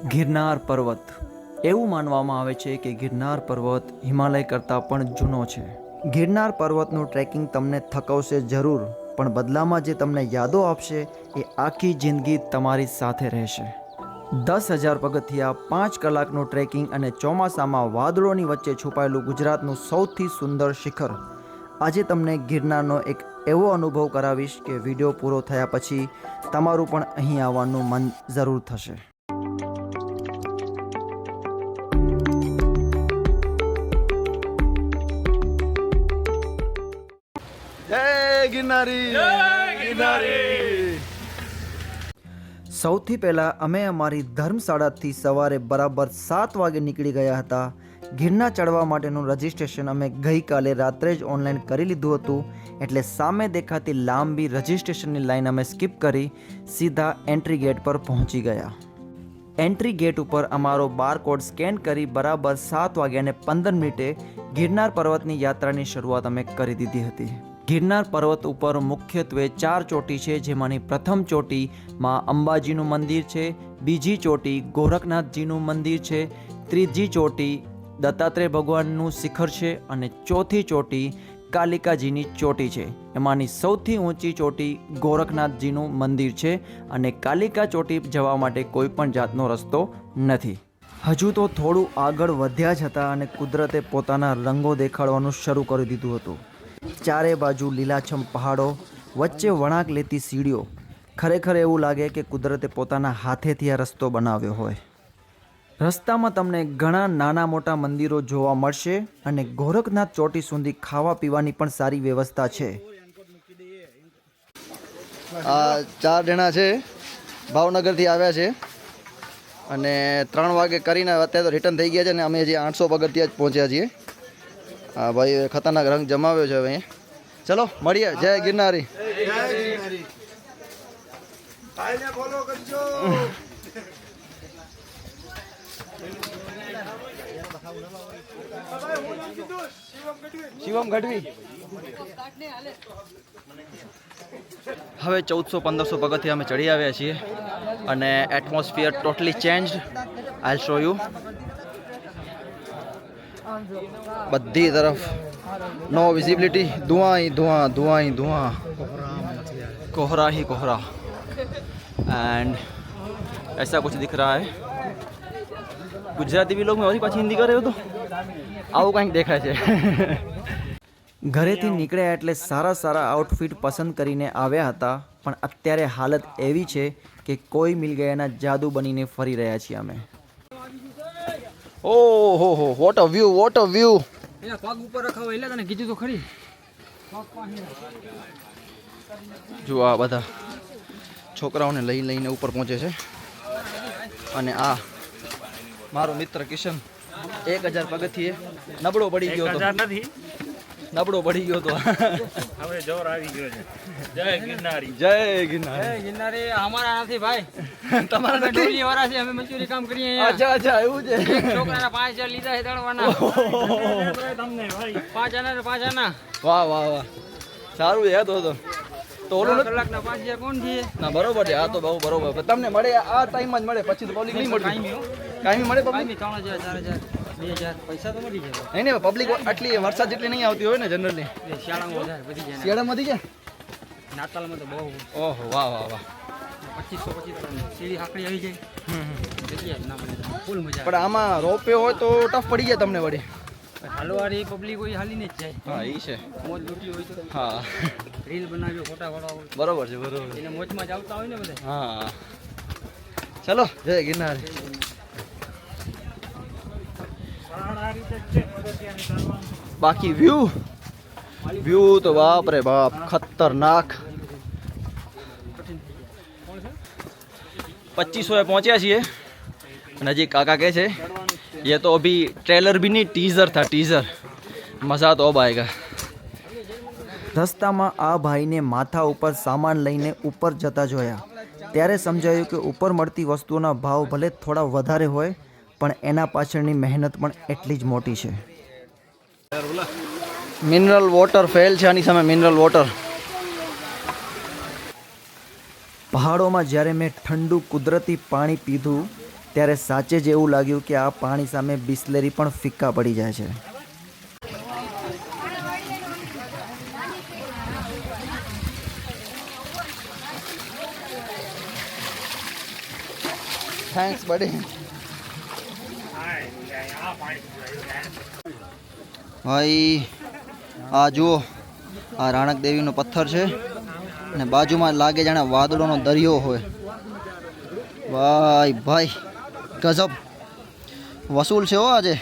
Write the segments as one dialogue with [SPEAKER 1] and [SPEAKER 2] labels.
[SPEAKER 1] ગિરનાર પર્વત. એવું માનવામાં આવે છે કે ગિરનાર પર્વત હિમાલય કરતાં પણ જૂનો છે. ગિરનાર પર્વતનું ટ્રેકિંગ તમને થકવશે જરૂર, પણ બદલામાં જે તમને યાદો આપશે એ આખી જિંદગી તમારી સાથે રહેશે. 10,000 પગથિયા, 5 કલાકનું ટ્રેકિંગ અને ચોમાસામાં વાદળોની વચ્ચે છુપાયેલું ગુજરાતનું સૌથી સુંદર શિખર. આજે તમને ગિરનારનો એક એવો અનુભવ કરાવીશ કે વિડીયો પૂરો થયા પછી તમારું પણ અહીં આવવાનું મન જરૂર થશે. સૌથી પહેલાં અમે અમારી ધર્મશાળાથી સવારે બરાબર 7 વાગે નીકળી ગયા હતા. ગિરનાર ચડવા માટેનું રજિસ્ટ્રેશન અમે ગઈકાલે રાત્રે જ ઓનલાઈન કરી લીધું હતું, એટલે સામે દેખાતી લાંબી રજિસ્ટ્રેશનની લાઈન અમે સ્કીપ કરી સીધા એન્ટ્રી ગેટ પર પહોંચી ગયા. એન્ટ્રી ગેટ ઉપર અમારો બારકોડ સ્કેન કરી બરાબર 7:15 ગિરનાર પર્વતની યાત્રાની શરૂઆત અમે કરી દીધી હતી. ગિરનાર પર્વત ઉપર મુખ્યત્વે 4 ચોટી છે, જેમાંની પ્રથમ ચોટી માં અંબાજીનું મંદિર છે, બીજી ચોટી ગોરખનાથજીનું મંદિર છે, ત્રીજી ચોટી દત્તાત્રેય ભગવાનનું શિખર છે અને ચોથી ચોટી કાલિકાજીની ચોટી છે. એમાંની સૌથી ઊંચી ચોટી ગોરખનાથજીનું મંદિર છે અને કાલિકા ચોટી જવા માટે કોઈ પણ જાતનો રસ્તો નથી. હજુ તો થોડું આગળ વધ્યા જ હતા અને કુદરતે પોતાના રંગો દેખાડવાનું શરૂ કરી દીધું હતું. ચારે બાજુ લીલાછમ પહાડો, વચ્ચે વળાંક લેતી સીડીઓ. ખરેખર એવું લાગે કે કુદરતે પોતાના હાથેથી આ રસ્તો બનાવ્યો હોય. રસ્તામાં તમને ઘણા નાના મોટા મંદિરો જોવા મળશે અને ગોરખનાથ ચોટી સુધી ખાવા પીવાની પણ સારી વ્યવસ્થા છે.
[SPEAKER 2] આ 4 જણા છે, ભાવનગરથી આવ્યા છે અને 3 વાગે કરીને અત્યારે તો રિટર્ન થઈ ગયા છે અને અમે હજી 800 પગથિયા જ પહોંચ્યા છીએ. હા ભાઈ, ખતરનાક રંગ જમાવ્યો છે હવે. ચલો મળીએ. જય ગિરનારી. શિવમ ગઢવી. હવે 1400-1500 પગથિયા અમે ચડી આવ્યા છીએ અને atmosphere totally change. I show you. બધી તરફ नो विजिबिलिटी, धुआं ही धुआं, धुआं ही धुआं, कोहरा ही कोहरा एंड ऐसा कुछ दिख रहा है. गुजराती भी लोग में और पाછી હિન્દી કરે તો આવું કંઈક દેખાય છે.
[SPEAKER 1] ઘરેથી નીકળ્યા એટલે સારા આઉટફિટ પસંદ કરીને આવ્યા હતા, પણ અત્યારે હાલત એવી છે કે કોઈ મિલ ગયાના જાદુ બનીને ફરી રહ્યા છીએ અમે.
[SPEAKER 2] ઓહો હો, what a view, what a view.
[SPEAKER 3] એના પગ ઉપર રખાવો એટલે તને કીધું તો ખરી.
[SPEAKER 2] જો આ બધા છોકરાઓને લઈને ઉપર પહોંચે છે અને આ મારો મિત્ર કિશન 1000 પગથિયે નબળો પડી ગયો હતો. નબળો પડી ગયો હતો.
[SPEAKER 4] હવે જોર આવી ગયો છે. જય ગિરનારી.
[SPEAKER 2] જય ગિરનારી.
[SPEAKER 3] એ ગિરનારી અમારા નથી ભાઈ,
[SPEAKER 2] તમારા નથી?
[SPEAKER 3] ડોલી વાળા છે, અમે મજૂરી કામ કરીએ અહીંયા.
[SPEAKER 2] અચ્છા અચ્છા, એવું છે.
[SPEAKER 3] છોકરાના 5000 લીધા છે દળવાના.
[SPEAKER 4] તમને ભાઈ
[SPEAKER 3] 5 આના ને 5 આના.
[SPEAKER 2] વાહ વાહ વાહ, સારું છે. તો ઓલું નથી?
[SPEAKER 3] કલાકના 5000 કોણ છે?
[SPEAKER 2] ના બરોબર છે. આ તો બહુ બરોબર. તમને મળે આ ટાઈમમાં જ મળે, પછી તો પબ્લિક નહીં મળતી. કાંઈ મળે પબ્લિક.
[SPEAKER 3] 3000 4000 2000 પૈસા તો મળી જાય.
[SPEAKER 2] નહીં નહીં, પબ્લિક આટલી વરસાદ જેટલી નહીં આવતી હોય ને જનરલી.
[SPEAKER 3] શિયાળામાં વધારે વધી જાય.
[SPEAKER 2] શિયાળામાંથી છે.
[SPEAKER 3] નાતાલમાં તો બહુ.
[SPEAKER 2] ઓહો વાહ વાહ વાહ.
[SPEAKER 3] 2525 સીડી હાકડી આવી જાય. જગ્યા ના મળે, ફૂલ મજા
[SPEAKER 2] પણ આમાં રોપવે હોય તો ટફ પડી જાય તમને વળી.
[SPEAKER 3] આવે. હાલવારી પબ્લિક હોય હાલીને જ જાય.
[SPEAKER 2] હા એ છે.
[SPEAKER 3] મોજ લૂંટી હોય તો
[SPEAKER 2] હા
[SPEAKER 3] રીલ બનાવ્યો, ફોટા વાળા હોય
[SPEAKER 2] બરોબર છે, બરોબર.
[SPEAKER 3] એને મોજમાં જ આવતા હોય ને બધા.
[SPEAKER 2] હા ચલો, જય ગિરનાર. બાકી વ્યૂ તો બાપ રે બાપ, ખતરનાક. 2500 પહોંચ્યા છીએ અને હજી કાકા કહે છે ये तो अभी ट्रेलर भी नहीं, टीजर था, टीजर. मज़ा तो अब आएगा.
[SPEAKER 1] રસ્તામાં આ ભાઈને માથા ઉપર સામાન લઈને ઉપર જતા જોયા ત્યારે સમજાયું કે ઉપર મળતી વસ્તુઓના ભાવ ભલે થોડા વધારે હોય, પણ એના પાછળની મહેનત પણ એટલી જ મોટી છે.
[SPEAKER 2] મિનરલ વોટર ફેલ છે આની સામે. Mineral water.
[SPEAKER 1] પહાડોમાં જ્યારે મેં ઠંડુ કુદરતી પાણી પીધું ત્યારે સાચે જ એવું લાગ્યું કે આ પાણી સામે બિસ્લેરી પણ ફિક્કા પડી જાય છે. થેન્ક્સ બડી. ભાઈ આ જુઓ, આ રાણક દેવીનો પથ્થર છે અને બાજુમાં લાગે જાણે વાદળોનો દરિયો હોય. ભાઈ ભાઈ ગજબ વસૂલ છે હો આજે.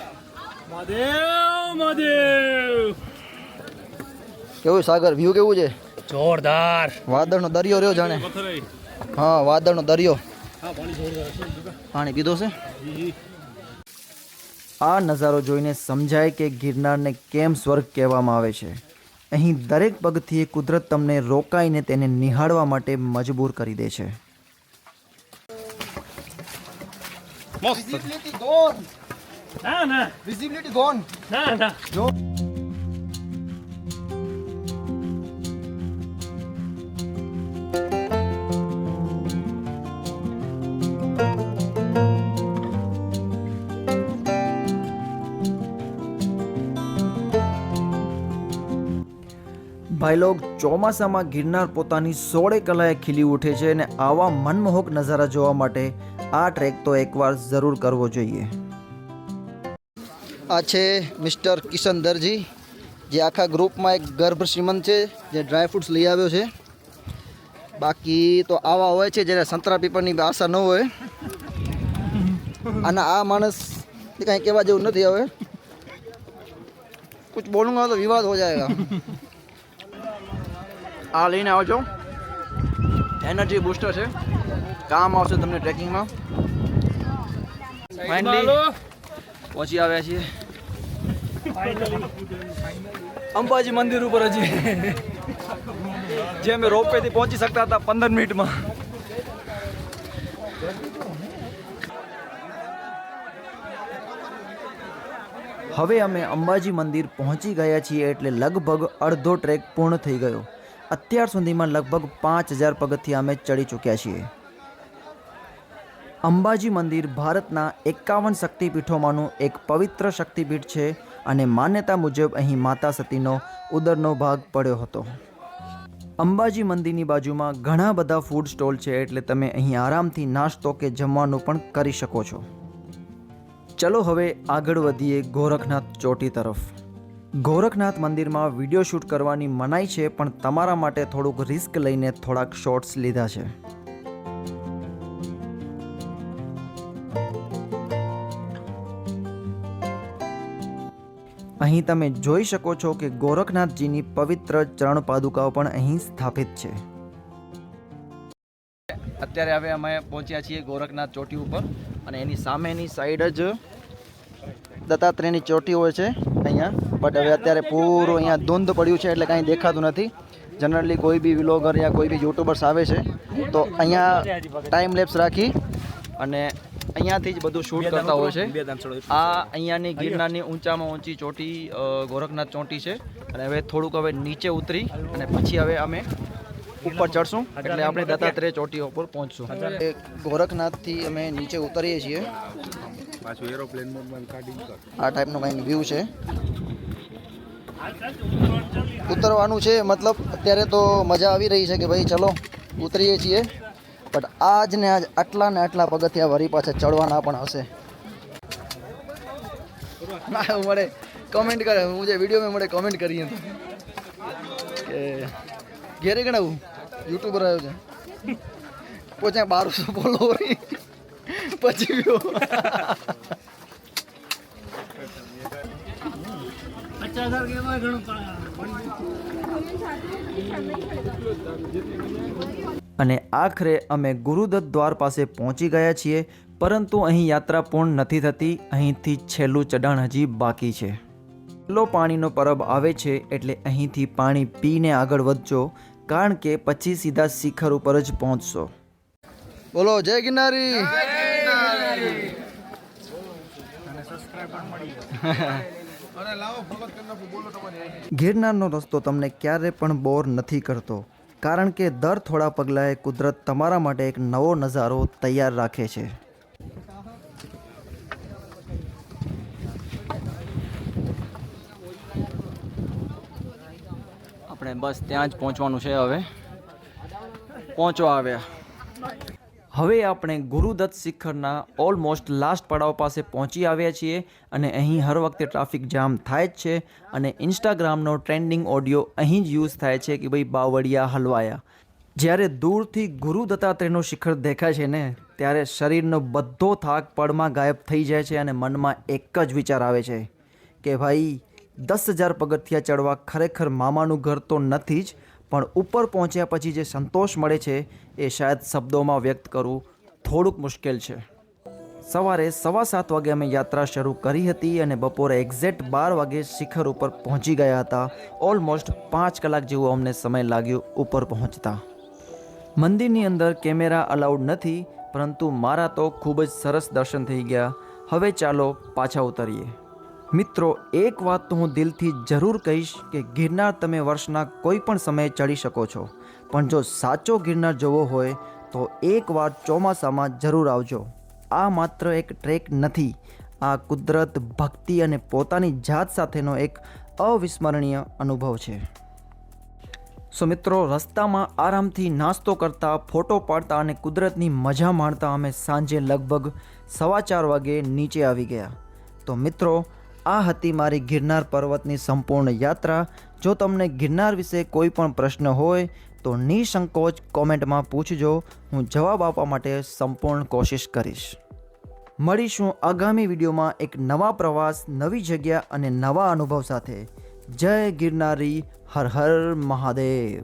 [SPEAKER 1] કેવું સાગર વ્યૂ કેવું છે?
[SPEAKER 3] જોરદાર.
[SPEAKER 1] વાદળનો દરિયો રહ્યો જાણે. હા વાદળનો દરિયો. પાણી પીધો છે. આ નજારો જોઈને સમજાય કે ગિરનારને કેમ સ્વર્ગ કહેવામાં આવે છે. અહીં દરેક પગથિયે કુદરત તમને રોકાઈને તેને નિહાળવા માટે મજબૂર કરી દે છે.
[SPEAKER 4] ના ના
[SPEAKER 1] વિઝિબિલિટી ગોન.
[SPEAKER 4] ના ના
[SPEAKER 1] ભાઈ લોગ, ચોમાસામાં ગિરનાર પોતાની 16 કલાએ ખીલી ઉઠે છે અને આવા મનમોહક નજારા જોવા માટે આ ટ્રેક તો એકવાર જરૂર કરવો જોઈએ. આ છે મિસ્ટર કિશન દરજી, જે આખા ગ્રુપમાં એક ગર્ભ શ્રીમંત છે, જે ડ્રાયફ્રૂટ્સ લઈ આવ્યો છે. બાકી તો આવા હોય છે જ્યારે સંતરા પીપળની આશા ન હોય. અને આ માણસ કાંઈ કહેવા જેવું નથી. હવે કુછ બોલુંગા તો વિવાદ હો જાયગા. આ લઈને આવજો, એનર્જી બૂસ્ટર છે, કામ આવશે તમને ટ્રેકિંગમાં. ફાઇનલી પહોંચી આવ્યા છીએ અંબાજી મંદિર ઉપર. હજી જે અમે રોપવેથી પહોંચી શકતા હતા 15 મિનિટમાં. હવે અમે અંબાજી મંદિર પહોંચી ગયા છીએ એટલે લગભગ અડધો ટ્રેક પૂર્ણ થઈ ગયો. અત્યાર સુધીમાં લગભગ 5000 પગથિયા અમે ચડી ચૂક્યા છીએ. અંબાજી મંદિર ભારતના 51 શક્તિપીઠોમાંનું એક પવિત્ર શક્તિપીઠ છે અને માન્યતા મુજબ અહીં માતા સતીનો ઉદરનો ભાગ પડ્યો હતો. અંબાજી મંદિરની બાજુમાં ઘણા બધા ફૂડ સ્ટોલ છે એટલે તમે અહીં આરામથી નાસ્તો કે જમવાનું પણ કરી શકો છો. ચલો હવે આગળ વધીએ ગોરખનાથ ચોટી તરફ. ગોરખનાથ મંદિરમાં વિડીયો શૂટ કરવાની મનાઈ છે, પણ તમારા માટે થોડુંક રિસ્ક લઈને થોડાક શોટ્સ લીધા છે. અહીં તમે જોઈ શકો છો કે ગોરખનાથજીની પવિત્ર ચરણ પાદુકાઓ પણ અહીં સ્થાપિત છે. અત્યારે હવે અમે પહોંચ્યા છીએ ગોરખનાથ ચોટી ઉપર અને એની સામેની સાઈડ જ દત્તાત્રેયની ચોટી હોય છે અહીંયા. બટ હવે અત્યારે પૂરું અહીંયા ધૂંધ પડ્યું છે એટલે કાંઈ દેખાતું નથી. જનરલી કોઈ બી વ્લોગર યા કોઈ બી યુટ્યુબર્સ આવે છે તો અહીંયા ટાઈમ લેપ્સ રાખી અને અહીંયાથી જ બધું શૂટ કરતા હોય છે. આ અહીંયાની ગિરનારની ઊંચામાં ઊંચી ચોટી ગોરખનાથ ચોટી છે અને હવે થોડુંક હવે નીચે ઉતરી અને પછી હવે અમે ઉપર ચડશું એટલે આપણે દત્તાત્રેય ચોટી ઉપર પહોંચશું. ગોરખનાથથી અમે નીચે ઉતરીએ છીએ. આ ટાઈપનો કંઈક વ્યૂ છે. ઉતરવાનું છે મતલબ અત્યારે તો મજા આવી રહી છે કે ભાઈ ચલો ઉતરીએ છીએ, બટ આજ ને આજ આટલા ને આટલા પગથિયા વરી પાછા ચડવાના પણ હશે. ના મળે કમેન્ટ કરે, હું જે વિડીયો મળે કમેન્ટ કરીએ કે ઘેરે ગણાવું યુટ્યુબર આવ્યો છે પોચા 1200 ફોલોવર પછી ગયો. અને આખરે અમે ગુરુદત્ત દ્વાર પાસે પહોંચી ગયા છીએ, પરંતુ અહીં યાત્રા પૂર્ણ નથી થતી. અહીંથી છેલ્લું ચઢાણ હજી બાકી છે. છેલ્લો પાણીનો પરબ આવે છે એટલે અહીંથી પાણી પીને આગળ વધજો, કારણ કે પછી સીધા શિખર ઉપર જ પહોંચશો. બોલો જય ગિરનારી. ગિરનારનો રસ્તો તમને ક્યારે પણ બોર નથી કરતો, કારણ કે દર થોડા પગલાંએ કુદરત તમારા માટે એક નવો નજારો તૈયાર રાખે છે.
[SPEAKER 2] આપણે બસ ત્યાં જ પહોંચવાનું છે. હવે પહોંચવા આવ્યા. હવે આપણે ગુરુદત્ત શિખરના ઓલમોસ્ટ લાસ્ટ પડાવ પાસે પહોંચી આવ્યા છીએ અને અહીં હર વખતે ટ્રાફિક જામ થાય જ છે અને ઇન્સ્ટાગ્રામનો ટ્રેન્ડિંગ ઓડિયો અહીં જ યુઝ થાય છે કે ભાઈ બાવળિયા હલવાયા. જ્યારે દૂરથી ગુરુ દત્તાત્રેયનું શિખર દેખાય છે ને ત્યારે શરીરનો બધો થાક પળમાં ગાયબ થઈ જાય છે અને મનમાં એક જ વિચાર આવે છે કે ભાઈ 10,000 પગથિયા ચડવા ખરેખર મામાનું ઘર તો નથી જ, પણ ઉપર પહોંચ્યા પછી જે સંતોષ મળે છે એ શાયદ શબ્દોમાં વ્યક્ત કરવું થોડુંક મુશ્કેલ છે. સવારે 7:15 વાગે અમે યાત્રા શરૂ કરી હતી અને બપોરે એક્ઝેક્ટ 12 વાગે શિખર ઉપર પહોંચી ગયા હતા. ઓલમોસ્ટ 5 કલાક જેવો અમને સમય લાગ્યો ઉપર પહોંચતા. મંદિરની અંદર કેમેરા અલાઉડ નથી, પરંતુ મારા તો ખૂબ જ સરસ દર્શન થઈ ગયા. હવે ચાલો પાછા ઉતરીએ. મિત્રો, એક વાત તો હું દિલથી જરૂર કહીશ કે ગિરનાર તમે વર્ષના કોઈ પણ સમયે ચડી શકો છો, પણ જો સાચો ગિરનાર જોવો હોય તો એકવાર ચોમાસામાં જરૂર આવજો. આ માત્ર એક ટ્રેક નથી, આ કુદરત, ભક્તિ અને પોતાની જાત સાથેનો એક અવિસ્મરણીય અનુભવ છે. સો મિત્રો, રસ્તામાં આરામથી નાસ્તો કરતા, ફોટો પાડતા અને કુદરતની મજા માણતા અમે સાંજે લગભગ 4:15 વાગે નીચે આવી ગયા. તો મિત્રો, આ હતી મારી ગિરનાર પર્વતની સંપૂર્ણ યાત્રા. જો તમને ગિરનાર વિશે કોઈ પણ પ્રશ્ન હોય તો નિસંકોચ કોમેન્ટમાં પૂછજો. હું જવાબ આપવા માટે સંપૂર્ણ કોશિશ કરીશ. મળીશું આગામી વિડીયોમાં એક નવા પ્રવાસ, નવી જગ્યા અને નવા અનુભવ સાથે. જય ગિરનારી, હર હર મહાદેવ.